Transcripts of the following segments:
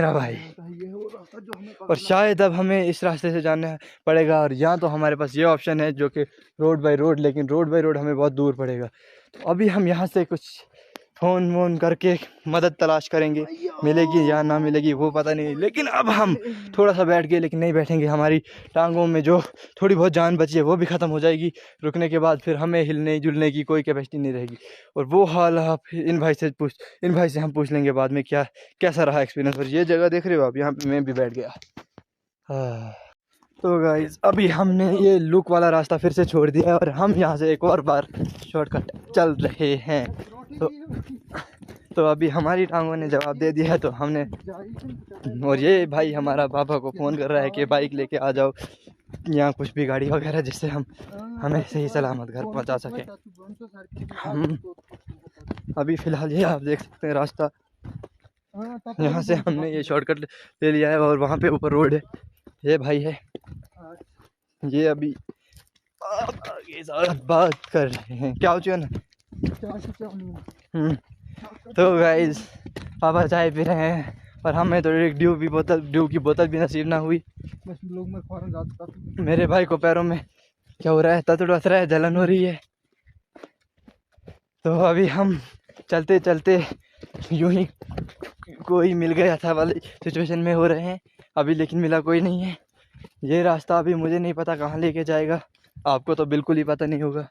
मेरा भाई। और शायद अब हमें इस रास्ते से जाना पड़ेगा, और यहाँ तो हमारे पास ये ऑप्शन है जो कि रोड बाय रोड, लेकिन रोड बाय रोड हमें बहुत दूर पड़ेगा। तो अभी हम यहाँ से कुछ फ़ोन वोन करके मदद तलाश करेंगे, मिलेगी या ना मिलेगी वो पता नहीं। लेकिन अब हम थोड़ा सा बैठ गए, लेकिन नहीं बैठेंगे, हमारी टांगों में जो थोड़ी बहुत जान बची है वो भी ख़त्म हो जाएगी। रुकने के बाद फिर हमें हिलने जुलने की कोई कैपेसिटी नहीं रहेगी। और वो हाल आप इन भाई से हम पूछ लेंगे बाद में क्या कैसा रहा एक्सपीरियंस। और ये जगह देख रहे हो आप, यहाँ पे मैं भी बैठ गया। तो गाइस अभी हमने ये लुक वाला रास्ता फिर से छोड़ दिया है और हम यहाँ से एक और बार शॉर्टकट चल रहे हैं। तो अभी हमारी टांगों ने जवाब दे दिया है, तो हमने, और ये भाई हमारा पापा को फ़ोन कर रहा है कि बाइक लेके आ जाओ, यहाँ कुछ भी गाड़ी वगैरह, जिससे हम हमें सही सलामत घर पहुँचा सकें। हम अभी फ़िलहाल ये आप देख सकते हैं रास्ता, यहाँ से हमने ये शॉर्टकट ले लिया है और वहाँ पे ऊपर रोड है। ये भाई है, ये अभी आगे बात कर रहे हैं। क्या हो चुका ना। तो गाइस पापा चाय पी रहे हैं और हमें तो एक ड्यू की बोतल भी नसीब ना हुई। मेरे भाई को पैरों में क्या हो रहा है, ततड़ रहा है, जलन हो रही है। तो अभी हम चलते चलते यूं ही कोई मिल गया था वाली सिचुएशन में हो रहे हैं अभी, लेकिन मिला कोई नहीं है। ये रास्ता अभी मुझे नहीं पता कहाँ लेके जाएगा, आपको तो बिल्कुल ही पता नहीं होगा।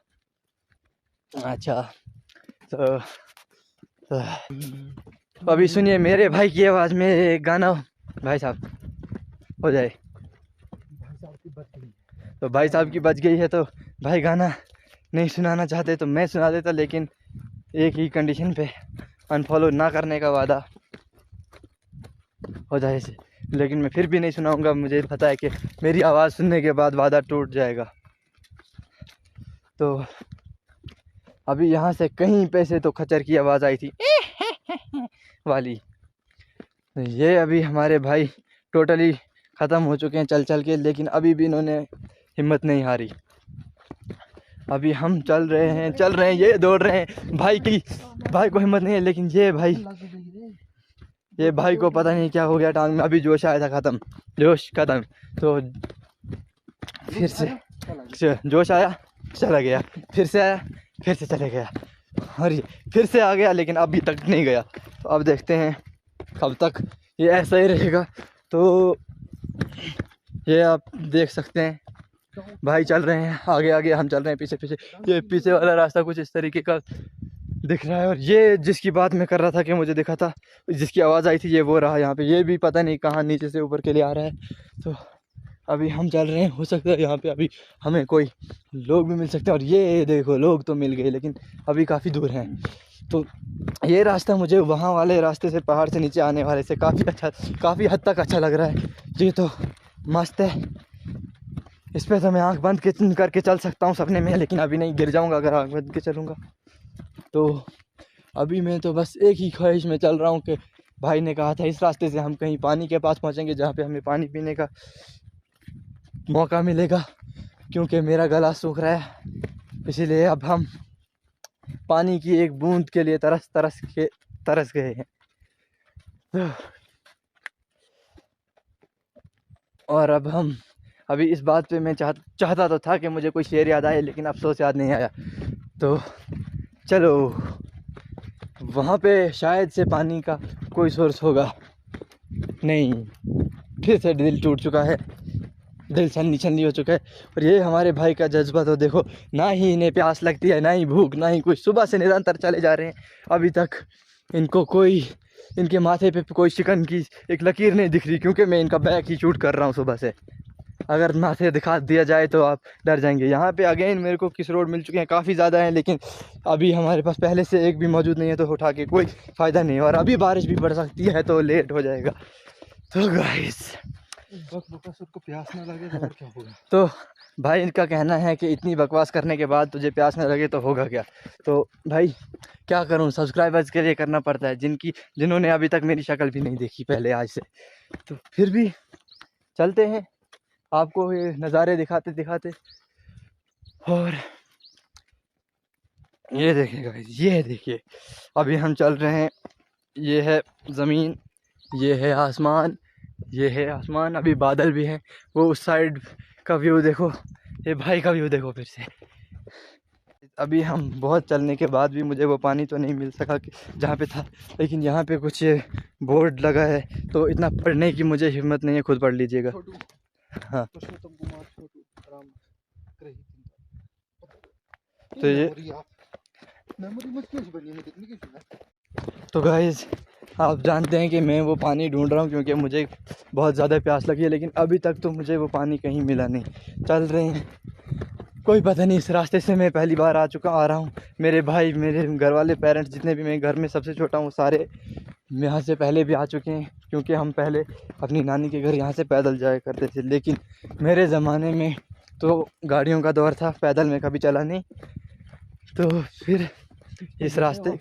अच्छा तो अभी सुनिए मेरे भाई की आवाज़ में एक गाना, भाई साहब हो जाए। तो भाई साहब की बच गई है, तो भाई गाना नहीं सुनाना चाहते तो मैं सुना देता, लेकिन एक ही कंडीशन पे, अनफॉलो ना करने का वादा हो जाए से। लेकिन मैं फिर भी नहीं सुनाऊंगा, मुझे पता है कि मेरी आवाज़ सुनने के बाद वादा टूट जाएगा। तो अभी यहाँ से कहीं पे से तो खच्चर की आवाज़ आई थी वाली। ये अभी हमारे भाई टोटली ख़त्म हो चुके हैं चल चल के, लेकिन अभी भी इन्होंने हिम्मत नहीं हारी। अभी हम चल रहे हैं, ये दौड़ रहे हैं। भाई को हिम्मत नहीं है, लेकिन ये भाई को पता नहीं क्या हो गया टांग में। अभी जोश आया था, जोश खत्म, तो फिर से जोश आया चला गया, फिर से आया फिर से चले गया, और ये फिर से आ गया, लेकिन अभी तक नहीं गया। तो अब देखते हैं कब तक ये ऐसा ही रहेगा। तो ये आप देख सकते हैं भाई चल रहे हैं आगे आगे, हम चल रहे हैं पीछे पीछे। ये पीछे वाला रास्ता कुछ इस तरीके का दिख रहा है, और ये जिसकी बात मैं कर रहा था कि मुझे दिखा था, जिसकी आवाज़ आई थी, ये वो रहा यहाँ पे। ये भी पता नहीं कहाँ नीचे से ऊपर के लिए आ रहा है। तो अभी हम चल रहे हैं, हो सकता है यहाँ पे अभी हमें कोई लोग भी मिल सकते हैं। और ये देखो लोग तो मिल गए, लेकिन अभी काफ़ी दूर हैं। तो ये रास्ता मुझे वहाँ वाले रास्ते से, पहाड़ से नीचे आने वाले से काफ़ी हद तक अच्छा लग रहा है। ये तो मस्त है, इस पर तो मैं आँख बंद करके चल सकता हूँ सपने में, लेकिन अभी नहीं, गिर जाऊँगा अगर आँख बंद के चलूँगा। तो अभी मैं तो बस एक ही ख्वाहिश में चल रहा हूँ कि भाई ने कहा था इस रास्ते से हम कहीं पानी के पास पहुँचेंगे, जहाँ पे हमें पानी पीने का मौका मिलेगा, क्योंकि मेरा गला सूख रहा है। इसीलिए अब हम पानी की एक बूंद के लिए तरस गए हैं। और अब हम अभी इस बात पे मैं चाहता तो था कि मुझे कोई शेर याद आए, लेकिन अफसोस याद नहीं आया। तो चलो, वहाँ पे शायद से पानी का कोई सोर्स होगा। नहीं, फिर से दिल टूट चुका है, दिल छन्नी हो चुका है। और ये हमारे भाई का जज्बा तो देखो, ना ही इन्हें प्यास लगती है, ना ही भूख, ना ही कुछ। सुबह से निरंतर चले जा रहे हैं, अभी तक इनके माथे पे कोई शिकन की एक लकीर नहीं दिख रही, क्योंकि मैं इनका बैक ही शूट कर रहा हूँ सुबह से। अगर माथे दिखा दिया जाए तो आप डर जाएंगे। यहाँ पे अगेन मेरे को किस रोड मिल चुके हैं, काफ़ी ज़्यादा हैं, लेकिन अभी हमारे पास पहले से एक भी मौजूद नहीं है, तो उठा के कोई फ़ायदा नहीं। और अभी बारिश भी पड़ सकती है, तो लेट हो जाएगा। तो गाइस को प्यास न लगे तो और क्या होगा। तो भाई इनका कहना है कि इतनी बकवास करने के बाद तुझे प्यास न लगे तो होगा क्या। तो भाई क्या करूं, सब्सक्राइबर्स के लिए करना पड़ता है, जिन्होंने अभी तक मेरी शक्ल भी नहीं देखी पहले आज से। तो फिर भी चलते हैं, आपको ये नज़ारे दिखाते दिखाते। और ये देखिए गाइस, ये देखिए अभी हम चल रहे हैं, ये है ज़मीन, ये है आसमान, ये है आसमान। अभी बादल भी हैं। वो उस साइड का व्यू देखो, ये भाई का व्यू देखो फिर से। अभी हम बहुत चलने के बाद भी मुझे वो पानी तो नहीं मिल सका कि जहाँ पे था, लेकिन यहाँ पे कुछ ये बोर्ड लगा है, तो इतना पढ़ने की मुझे हिम्मत नहीं है, खुद पढ़ लीजिएगा। हाँ, तो ये तो गाइस आप जानते हैं कि मैं वो पानी ढूंढ रहा हूँ क्योंकि मुझे बहुत ज़्यादा प्यास लगी है, लेकिन अभी तक तो मुझे वो पानी कहीं मिला नहीं। चल रहे हैं, कोई पता नहीं, इस रास्ते से मैं पहली बार आ रहा हूँ। मेरे भाई, मेरे घर वाले, पेरेंट्स, जितने भी, मैं घर में सबसे छोटा हूँ, सारे यहाँ से पहले भी आ चुके हैं, क्योंकि हम पहले अपनी नानी के घर यहाँ से पैदल जाया करते थे। लेकिन मेरे ज़माने में तो गाड़ियों का दौर था, पैदल में कभी चला नहीं। तो फिर इस रास्ते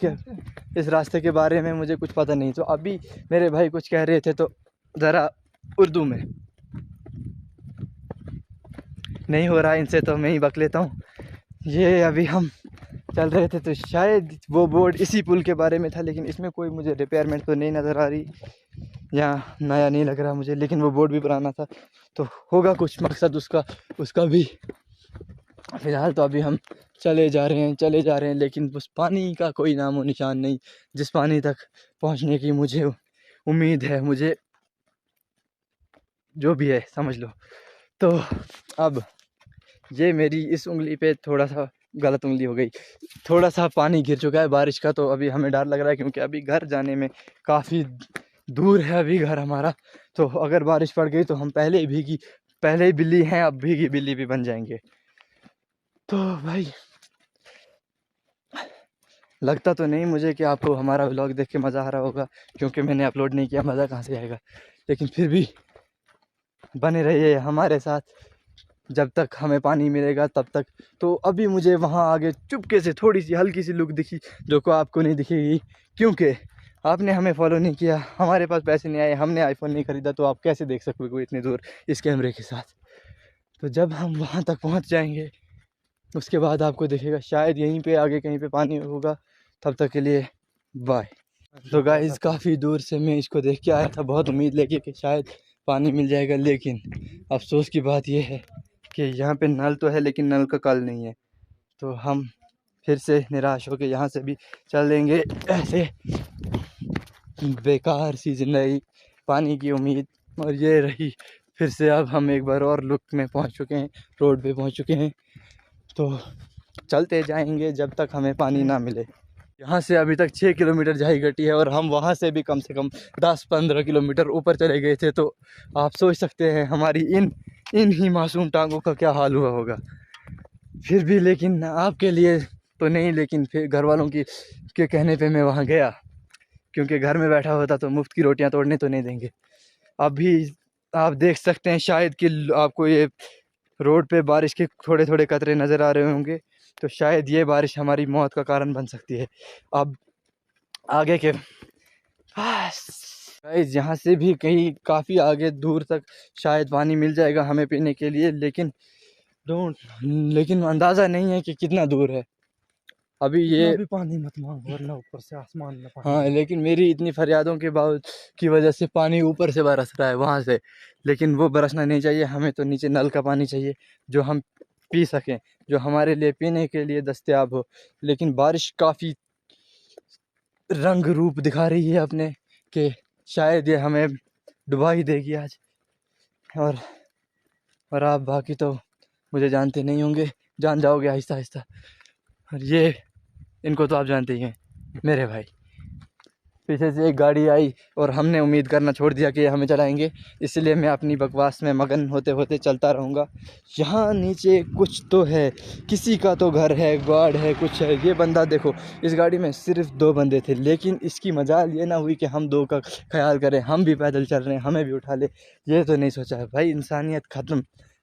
के बारे में मुझे कुछ पता नहीं। तो अभी मेरे भाई कुछ कह रहे थे, तो ज़रा उर्दू में, नहीं हो रहा इनसे तो मैं ही बक लेता हूँ। ये अभी हम चल रहे थे तो शायद वो बोर्ड इसी पुल के बारे में था, लेकिन इसमें कोई मुझे रिपेयरमेंट तो नहीं नज़र आ रही, या नया नहीं लग रहा मुझे, लेकिन वो बोर्ड भी पुराना था, तो होगा कुछ मकसद उसका भी। फ़िलहाल तो अभी हम चले जा रहे हैं, लेकिन उस पानी का कोई नामो निशान नहीं, जिस पानी तक पहुंचने की मुझे उम्मीद है, मुझे जो भी है समझ लो। तो अब ये मेरी इस उंगली पे थोड़ा सा गलत उंगली हो गई, थोड़ा सा पानी गिर चुका है बारिश का, तो अभी हमें डर लग रहा है, क्योंकि अभी घर जाने में काफ़ी दूर है अभी घर हमारा। तो अगर बारिश पड़ गई तो हम पहले ही बिल्ली हैं, अब भीगी बिल्ली भी बन जाएंगे। तो भाई लगता तो नहीं मुझे कि आपको हमारा व्लॉग देख के मज़ा आ रहा होगा, क्योंकि मैंने अपलोड नहीं किया, मज़ा कहाँ से आएगा। लेकिन फिर भी बने रहिए हमारे साथ, जब तक हमें पानी मिलेगा तब तक। तो अभी मुझे वहाँ आगे चुपके से थोड़ी सी हल्की सी लुक दिखी, जो को आपको नहीं दिखेगी, क्योंकि आपने हमें फॉलो नहीं किया, हमारे पास पैसे नहीं आए, हमने आईफोन नहीं ख़रीदा, तो आप कैसे देख सकोगे इतनी दूर इस कैमरे के साथ। तो जब हम वहाँ तक पहुँच जाएंगे उसके बाद आपको दिखेगा, शायद यहीं पे आगे कहीं पे पानी होगा। तब तक के लिए बाय। तो गाइस काफ़ी दूर से मैं इसको देख के आया था, बहुत उम्मीद लेके कि शायद पानी मिल जाएगा, लेकिन अफसोस की बात यह है कि यहाँ पे नल तो है, लेकिन नल का कल नहीं है। तो हम फिर से निराश होकर यहाँ से भी चल देंगे, ऐसे बेकार सी ज़िंदगी, पानी की उम्मीद। और ये रही फिर से, अब हम एक बार और लुक में पहुँच चुके हैं, रोड पे पहुँच चुके हैं। तो चलते जाएंगे जब तक हमें पानी ना मिले। यहाँ से अभी तक 6 किलोमीटर जाई घटी है, और हम वहाँ से भी कम से कम 10-15 किलोमीटर ऊपर चले गए थे। तो आप सोच सकते हैं हमारी इन ही मासूम टांगों का क्या हाल हुआ होगा। फिर भी, लेकिन आपके लिए तो नहीं, लेकिन फिर घर वालों के कहने पे मैं वहाँ गया, क्योंकि घर में बैठा होता तो मुफ्त की रोटियाँ तोड़ने तो नहीं देंगे। अभी आप देख सकते हैं शायद कि आपको ये रोड पे बारिश के थोड़े थोड़े कतरे नज़र आ रहे होंगे, तो शायद ये बारिश हमारी मौत का कारण बन सकती है। अब आगे के गाइस यहाँ से भी कहीं काफ़ी आगे दूर तक शायद पानी मिल जाएगा हमें पीने के लिए, लेकिन अंदाज़ा नहीं है कि कितना दूर है। अभी ये अभी पानी मत मांग, वरना ऊपर से आसमान में पानी। हाँ, लेकिन मेरी इतनी फरियादों के बाद की वजह से पानी ऊपर से बरस रहा है वहाँ से, लेकिन वो बरसना नहीं चाहिए। हमें तो नीचे नल का पानी चाहिए, जो हम पी सकें, जो हमारे लिए पीने के लिए दस्तयाब हो। लेकिन बारिश काफ़ी रंग रूप दिखा रही है अपने, कि शायद ये हमें डुबा ही देगी आज। और आप बाकी तो मुझे जानते नहीं होंगे, जान जाओगे आहिस्ता आहिस्ता। और ये इनको तो आप जानते ही हैं, मेरे भाई। पीछे से एक गाड़ी आई और हमने उम्मीद करना छोड़ दिया कि हमें चलाएंगे, इसलिए मैं अपनी बकवास में मगन होते होते चलता रहूँगा। यहाँ नीचे कुछ तो है, किसी का तो घर है, गार्ड है, कुछ है। ये बंदा देखो, इस गाड़ी में सिर्फ 2 बंदे थे, लेकिन इसकी मजाल ये ना हुई कि हम 2 का ख्याल करें, हम भी पैदल चल रहे हैं, हमें भी उठा ले। ये तो नहीं सोचा है भाई, इंसानियत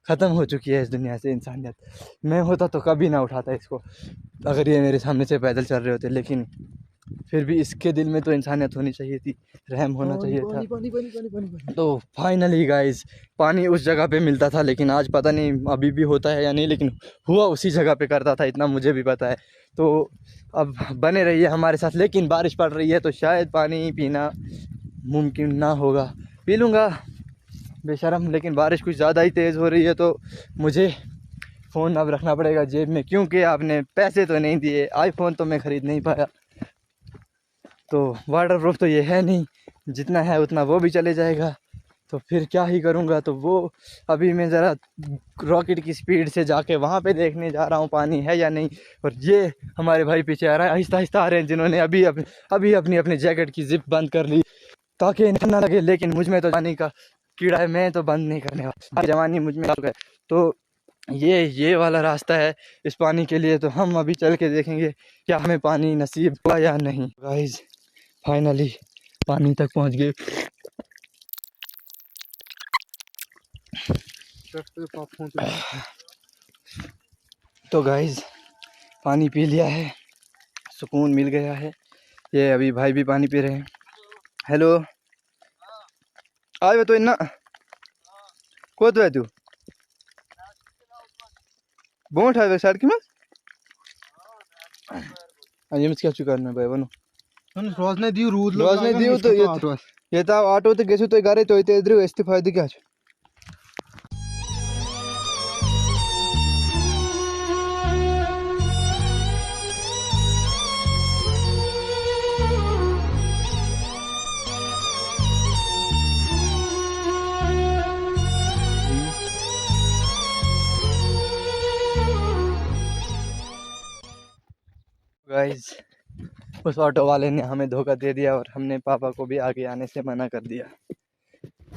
ख़त्म हो चुकी है इस दुनिया से। इंसानियत, मैं होता तो कभी ना उठाता इसको, अगर ये मेरे सामने से पैदल चल रहे होते। लेकिन फिर भी इसके दिल में तो इंसानियत होनी चाहिए थी, रहम होना चाहिए था। तो फाइनली गाइस पानी उस जगह पे मिलता था, लेकिन आज पता नहीं अभी भी होता है या नहीं, लेकिन हुआ उसी जगह पे करता था, इतना मुझे भी पता है। तो अब बने रहिए हमारे साथ। लेकिन बारिश पड़ रही है तो शायद पानी पीना मुमकिन ना होगा पी लूँगा बेशरम, लेकिन बारिश कुछ ज़्यादा ही तेज़ हो रही है तो मुझे फ़ोन अब रखना पड़ेगा जेब में, क्योंकि आपने पैसे तो नहीं दिए, आईफोन तो मैं ख़रीद नहीं पाया। तो वाटर प्रूफ तो ये है नहीं, जितना है उतना वो भी चले जाएगा, तो फिर क्या ही करूँगा। तो वो अभी मैं ज़रा रॉकेट की स्पीड से जाके वहाँ पे देखने जा रहा हूँ पानी है या नहीं। और ये हमारे भाई पीछे आ रहा है, आहिस्ता आहिस्ता आ रहे हैं, जिन्होंने अभी अपनी अपनी जैकेट की जिप बंद कर ली ताकि इन्हें ना लगे, लेकिन मुझ में तो पानी का कीड़ा है, मैं तो बंद नहीं करने वाला, जवानी मुझ में है। तो ये वाला रास्ता है इस पानी के लिए, तो हम अभी चल के देखेंगे क्या हमें पानी नसीब हुआ या नहीं। गाइस फाइनली पानी तक पहुंच गए। तो गाइस पानी पी लिया है, सुकून मिल गया है। ये अभी भाई भी पानी पी रहे हैं। हेलो आए तो इन्ना को तो है तू बोट है सड़क में ये क्या करना भाई बनो रोज नहीं दी रूद रोज नहीं दी तो ये तो ऑटो तो गेसु तो गारे तो इधर इस्तीफा क्या गाइस उस ऑटो वाले ने हमें धोखा दे दिया और हमने पापा को भी आगे आने से मना कर दिया।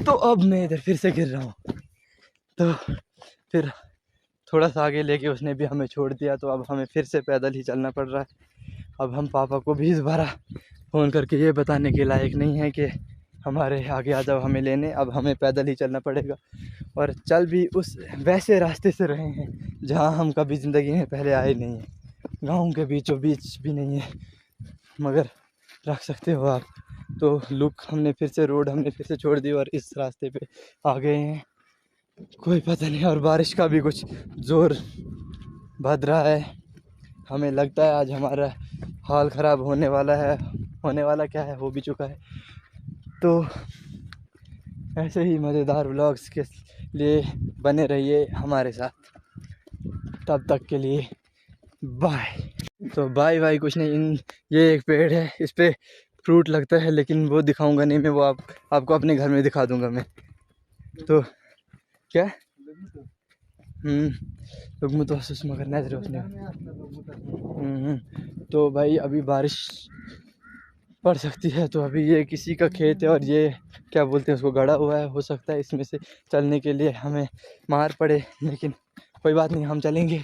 तो अब मैं इधर फिर से गिर रहा हूँ, तो फिर थोड़ा सा आगे लेके उसने भी हमें छोड़ दिया, तो अब हमें फिर से पैदल ही चलना पड़ रहा है। अब हम पापा को भी दोबारा फ़ोन करके ये बताने के लायक नहीं है कि हमारे आगे आ जाओ हमें लेने, अब हमें पैदल ही चलना पड़ेगा। और चल भी उस वैसे रास्ते से रहे हैं जहाँ हम कभी ज़िंदगी में पहले आए नहीं हैं, गाँव के बीचों बीच भी नहीं है, मगर रख सकते हो आप। तो लुक हमने फिर से छोड़ दी और इस रास्ते पे आ गए हैं, कोई पता नहीं। और बारिश का भी कुछ ज़ोर बध रहा है, हमें लगता है आज हमारा हाल ख़राब होने वाला है, होने वाला क्या है हो भी चुका है। तो ऐसे ही मज़ेदार व्लॉग्स के लिए बने रहिए हमारे साथ, तब तक के लिए बाय। तो बाय कुछ नहीं, ये एक पेड़ है, इस पे फ्रूट लगता है, लेकिन वो दिखाऊंगा नहीं मैं, वो आपको अपने घर में दिखा दूंगा मैं। तो क्या लोग मुझे तो मगर नजर उसने तो भाई अभी बारिश पड़ सकती है, तो अभी ये किसी का खेत है और ये क्या बोलते हैं उसको गड़ा हुआ है, हो सकता है इसमें से चलने के लिए हमें मार पड़े, लेकिन कोई बात नहीं हम चलेंगे।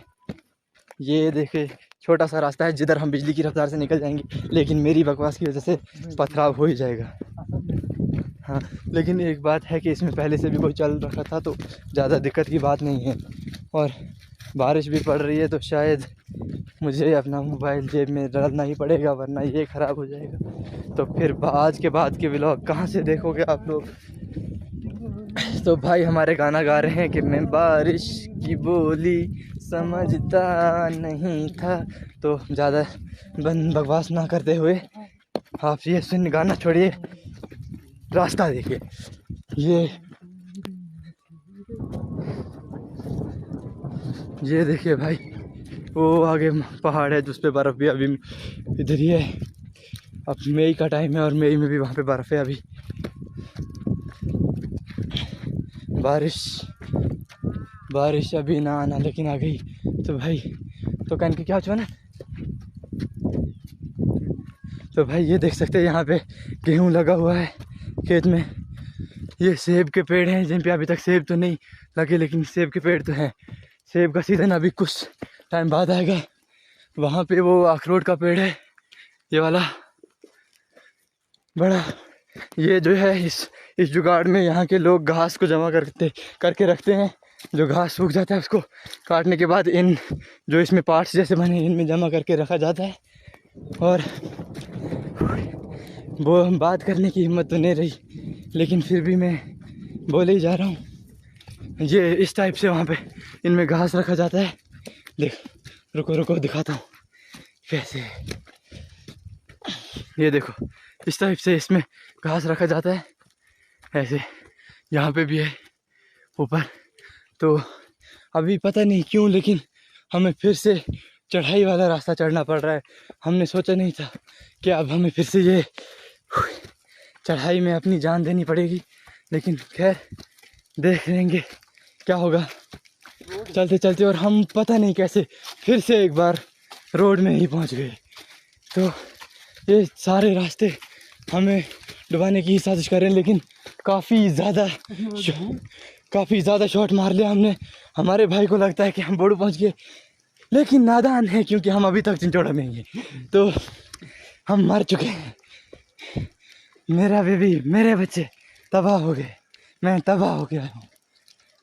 ये देखे छोटा सा रास्ता है जिधर हम बिजली की रफ्तार से निकल जाएंगे, लेकिन मेरी बकवास की वजह से पथराव हो ही जाएगा। हाँ लेकिन एक बात है कि इसमें पहले से भी कोई चल रखा था, तो ज़्यादा दिक्कत की बात नहीं है। और बारिश भी पड़ रही है तो शायद मुझे अपना मोबाइल जेब में डालना ही पड़ेगा, वरना ये ख़राब हो जाएगा। तो फिर आज के बाद के व्लॉग कहाँ से देखोगे आप लोग। तो भाई हमारे गाना गा रहे हैं कि मैं बारिश की बोली समझता नहीं था। तो ज़्यादा बकवास ना करते हुए आप ये सुन गाना छोड़िए, रास्ता देखिए। ये देखिए भाई, वो आगे पहाड़ है जिस पे बर्फ़ भी अभी इधर ही है। अब मई का टाइम है और मई में भी वहाँ पे बर्फ़ है अभी। बारिश अभी ना आना लेकिन आ गई। तो भाई तो कन के क्या हुआ ना, तो भाई ये देख सकते हैं यहाँ पे गेहूँ लगा हुआ है खेत में। ये सेब के पेड़ हैं जिन पे अभी तक सेब तो नहीं लगे, लेकिन सेब के पेड़ तो हैं। सेब का सीज़न अभी कुछ टाइम बाद आएगा। वहाँ पे वो अखरोट का पेड़ है, ये वाला बड़ा। ये जो है इस जुगाड़ में यहाँ के लोग घास को जमा करके रखते हैं। जो घास सूख जाता है उसको काटने के बाद इन जो इसमें पार्ट्स जैसे बने इनमें जमा करके रखा जाता है। और वो बात करने की हिम्मत तो नहीं रही, लेकिन फिर भी मैं बोले ही जा रहा हूँ। ये इस टाइप से वहाँ पे इनमें घास रखा जाता है। देख रुको दिखाता हूँ कैसे। ये देखो इस टाइप से इसमें घास रखा जाता है ऐसे, यहाँ पे भी है ऊपर। तो अभी पता नहीं क्यों लेकिन हमें फिर से चढ़ाई वाला रास्ता चढ़ना पड़ रहा है। हमने सोचा नहीं था कि अब हमें फिर से ये चढ़ाई में अपनी जान देनी पड़ेगी, लेकिन खैर देख लेंगे क्या होगा चलते चलते। और हम पता नहीं कैसे फिर से एक बार रोड में ही पहुंच गए। तो ये सारे रास्ते हमें डुबाने की साजिश कर रहे हैं, लेकिन काफ़ी ज़्यादा शॉट मार लिया हमने। हमारे भाई को लगता है कि हम बोडू पहुंच गए, लेकिन नादान है क्योंकि हम अभी तक चिंचोड़ा में ही हैं। तो हम मर चुके हैं। मेरा बेबी, मेरे बच्चे तबाह हो गए, मैं तबाह हो गया हूँ।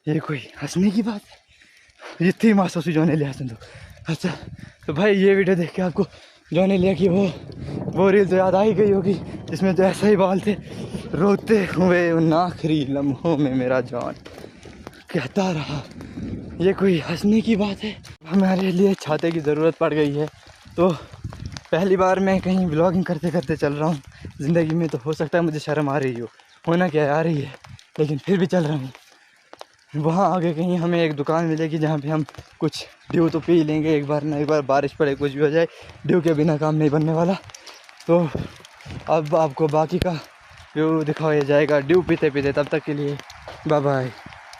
ये कोई हंसने की बात है? इतनी मासूसी जोने लिया सुन दो। अच्छा तो भाई ये वीडियो देख के आपको जोने लिया कि वो रील तो याद आ ही गई होगी जिसमें तो ऐसा ही बाल थे, रोते हुए उन आखिरी लम्हों में मेरा जान कहता रहा। ये कोई हंसने की बात है? हमारे लिए छाते की ज़रूरत पड़ गई है। तो पहली बार मैं कहीं व्लॉगिंग करते करते चल रहा हूँ ज़िंदगी में, तो हो सकता है मुझे शर्म आ रही हो, होना क्या आ रही है, लेकिन फिर भी चल रहा हूँ। वहाँ आगे कहीं हमें एक दुकान मिलेगी जहाँ पे हम कुछ ड्यू तो पी लेंगे एक बार ना एक बार, बारिश पड़े कुछ भी हो जाए, ड्यू के बिना काम नहीं बनने वाला। तो अब आपको बाकी का व्यू दिखाया जाएगा ड्यू पीते पीते। तब तक के लिए बाय बाय।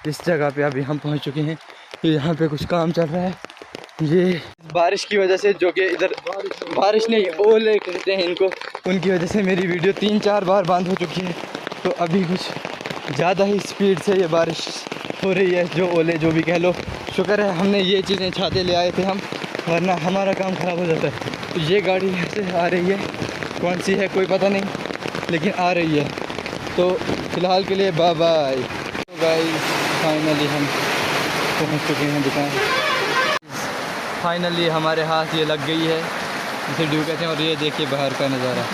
इस जगह पे अभी हम पहुँच चुके हैं, यहाँ पे कुछ काम चल रहा है। ये बारिश की वजह से, जो कि इधर बारिश नहीं ओले कहते हैं इनको, उनकी वजह से मेरी वीडियो 3-4 बार बंद हो चुकी है। तो अभी कुछ ज़्यादा ही स्पीड से ये बारिश हो रही है, जो ओले जो भी कह लो। शुक्र है हमने ये चीज़ें छाते ले आए थे हम, वरना हमारा काम ख़राब हो जाता है। तो ये गाड़ी यहाँ से आ रही है, कौन सी है कोई पता नहीं, लेकिन आ रही है। तो फ़िलहाल के लिए बाय बाय। तो गाइस फाइनली हम पहुँच चुके हैं दुकान। फाइनली हमारे हाथ ये लग गई है, इसे ड्यू कहते हैं। और ये देखिए बाहर का नज़ारा।